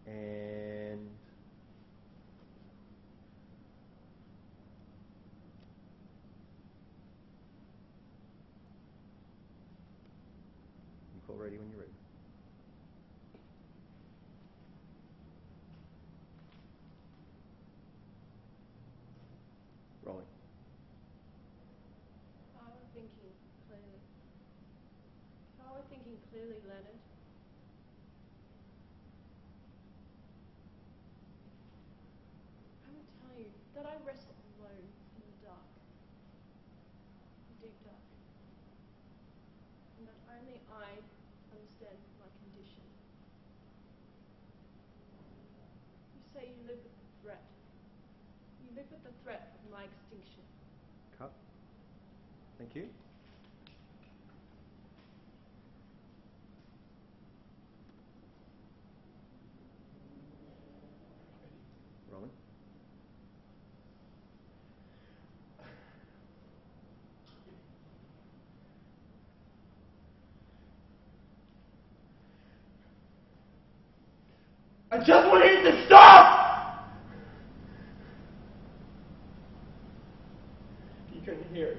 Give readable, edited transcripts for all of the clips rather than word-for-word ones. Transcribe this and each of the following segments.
And you call ready when you're ready. Rolling. If I were thinking clearly. If I were thinking clearly, Leonard. I would tell you that I rest alone in the dark. The deep dark. And that only I understand my condition. You say you live with the threat. You live with the threat of my extinction. Cut. Thank you. Rolling. I just want it to stop! You couldn't hear it,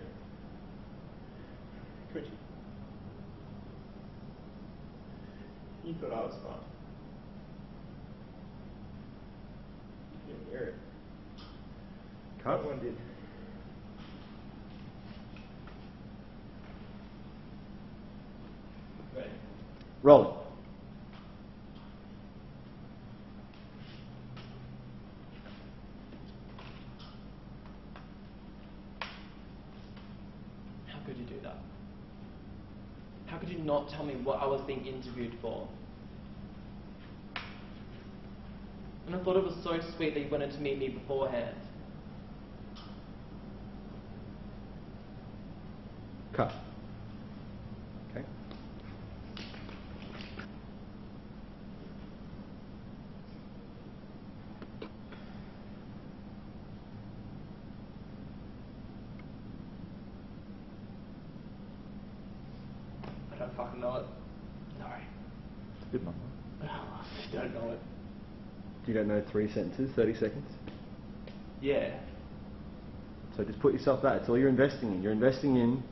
could you? You thought I was fine. You didn't hear it. Cut. No one did. Ready? Rolling. How could you do that? How could you not tell me what I was being interviewed for? And I thought it was so sweet that you wanted to meet me beforehand. Cut. Okay. I don't fucking know it. Sorry. It's a good one. I don't know it. You don't know 3 sentences, 30 seconds? Yeah. So just put yourself back. It's all you're investing in. You're investing in,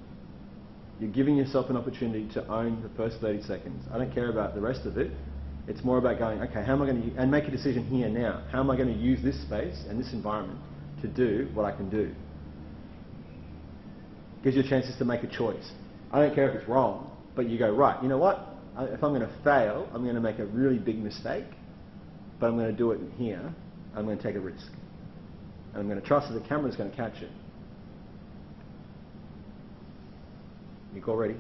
you're giving yourself an opportunity to own the first 30 seconds. I don't care about the rest of it. It's more about going, okay, how am I going to, and make a decision here now. How am I going to use this space and this environment to do what I can do? Gives you chances to make a choice. I don't care if it's wrong, but you go, right, you know what? If I'm going to fail, I'm going to make a really big mistake, but I'm going to do it here. I'm going to take a risk. And I'm going to trust that the camera's going to catch it. You call ready?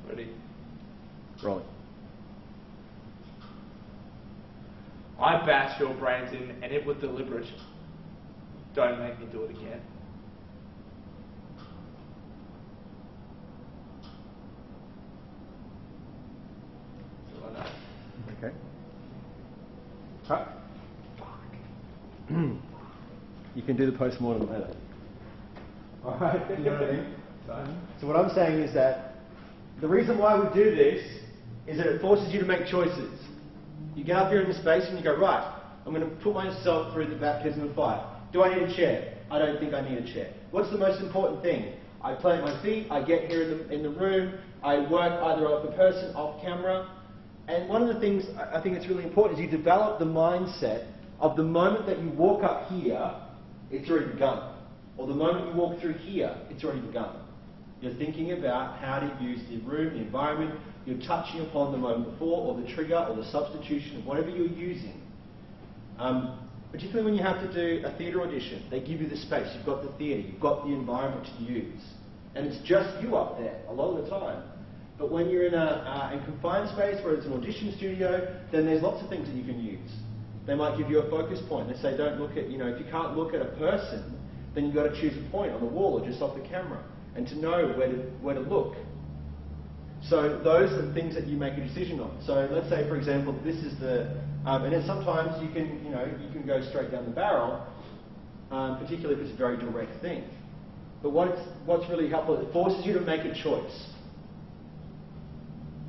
Ready? Rolling. I bashed your brains in, and it was deliberate. Don't make me do it again. That's all I know. Okay. Cut. You can do the post-mortem later. Alright, you know what I mean? So what I'm saying is that the reason why we do this is that it forces you to make choices. You get up here in the space and you go, right, I'm going to put myself through the baptism of fire. Do I need a chair? I don't think I need a chair. What's the most important thing? I plant my feet, I get here in the room, I work either off the person, off camera. And one of the things I think it's really important is you develop the mindset of the moment that you walk up here, it's already begun. Or the moment you walk through here, it's already begun. You're thinking about how to use the room, the environment. You're touching upon the moment before, or the trigger, or the substitution of whatever you're using. Particularly when you have to do a theatre audition, they give you the space. You've got the theatre, you've got the environment to use, and it's just you up there a lot of the time. But when you're in a confined space where it's an audition studio, then there's lots of things that you can use. They might give you a focus point. They say, don't look at, if you can't look at a person, then you've got to choose a point on the wall or just off the camera, and to know where to look. So those are the things that you make a decision on. So let's say, for example, this is the, and then sometimes you can, you can go straight down the barrel, particularly if it's a very direct thing. But what's really helpful, it forces you to make a choice.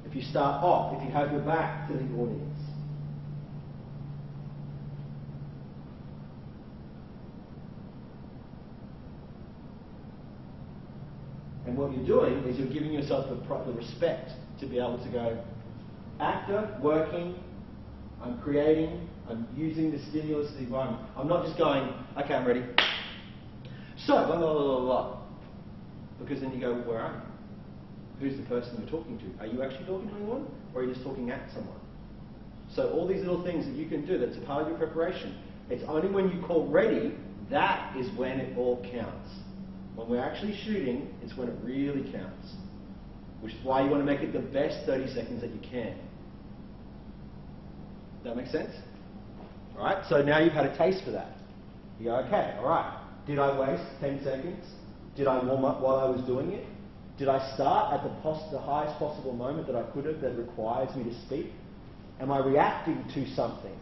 If you start off, if you have your back to the audience. And what you're doing is you're giving yourself the respect to be able to go, actor, working, I'm creating, I'm using the stimulus of the environment. I'm not just going, okay, I'm ready. So, blah, blah, blah, blah, blah. Because then you go, where am I? Who's the person you're talking to? Are you actually talking to anyone? Or are you just talking at someone? So all these little things that you can do, that's a part of your preparation. It's only when you call ready, that is when it all counts. When we're actually shooting, it's when it really counts. Which is why you want to make it the best 30 seconds that you can. That make sense? Alright, so now you've had a taste for that. You go, okay, alright. Did I waste 10 seconds? Did I warm up while I was doing it? Did I start at the highest possible moment that I could have that requires me to speak? Am I reacting to something?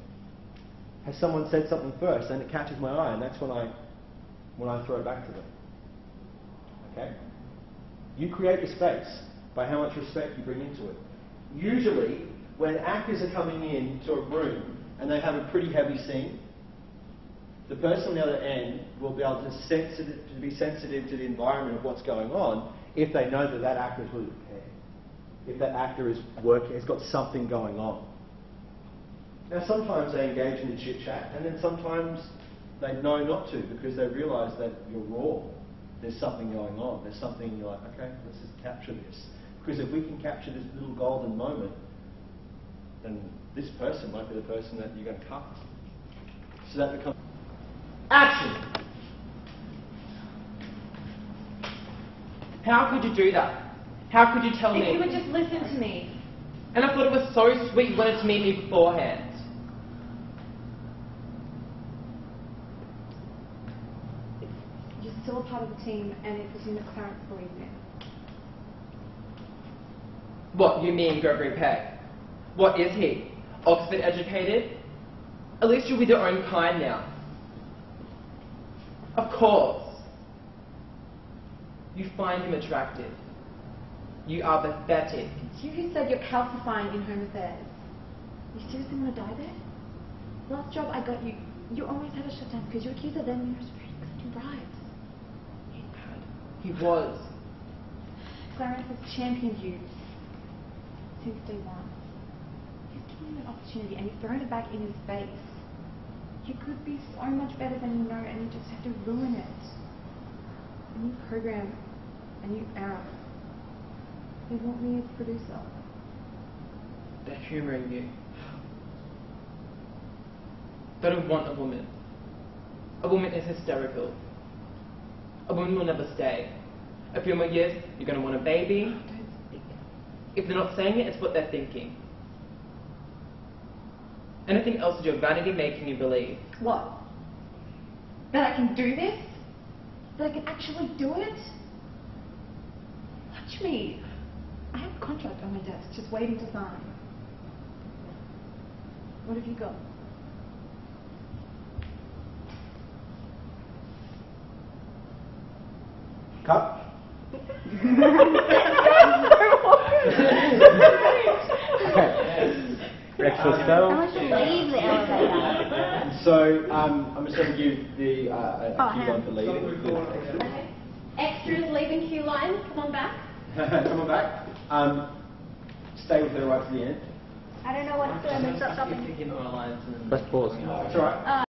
Has someone said something first and it catches my eye, and that's when I throw it back to them. Okay? You create the space by how much respect you bring into it. Usually, when actors are coming into a room and they have a pretty heavy scene, the person on the other end will be able to be sensitive to the environment of what's going on if they know that that actor is really prepared. If that actor is working, has got something going on. Now sometimes they engage in the chit chat, and then sometimes they know not to because they realise that you're raw. There's something going on. There's something you're like, okay, let's just capture this. Because if we can capture this little golden moment, then this person might be the person that you're going to cut. So that becomes action. How could you do that? How could you tell me? If you would just listen to me. And I thought it was so sweet you wanted to meet me beforehand. You're still a part of the team, and it was in the Clarence bereavement. What, you mean Gregory Peck? What is he? Oxford educated? At least you're with your own kind now. Of course. You find him attractive. You are pathetic. It's you who said you're calcifying in home affairs. You seriously want to die there? Last job I got you, you almost had a shutdown because you accused them you were accepting bribes. He was. Clarence has championed you since day one. He's given you an opportunity and you've thrown it back in his face. You could be so much better than you know, and you just have to ruin it. A new program, a new era. They want me as producer. They're humouring you. They don't want a woman. A woman is hysterical. A woman will never stay. A few more years, you're going to want a baby. Don't speak. If they're not saying it, it's what they're thinking. Anything else is your vanity making you believe. What? That I can do this? That I can actually do it? Watch me. I have a contract on my desk just waiting to sign. What have you got? Cut. Breakfast I bell. want to leave the elevator. So I'm just going to give the key line for leaving. Okay. Extras leaving queue line. Come on back. Come on back. Stay with her right to the end. I don't know what to do. I'm stop shopping. Let's pause. That's all right.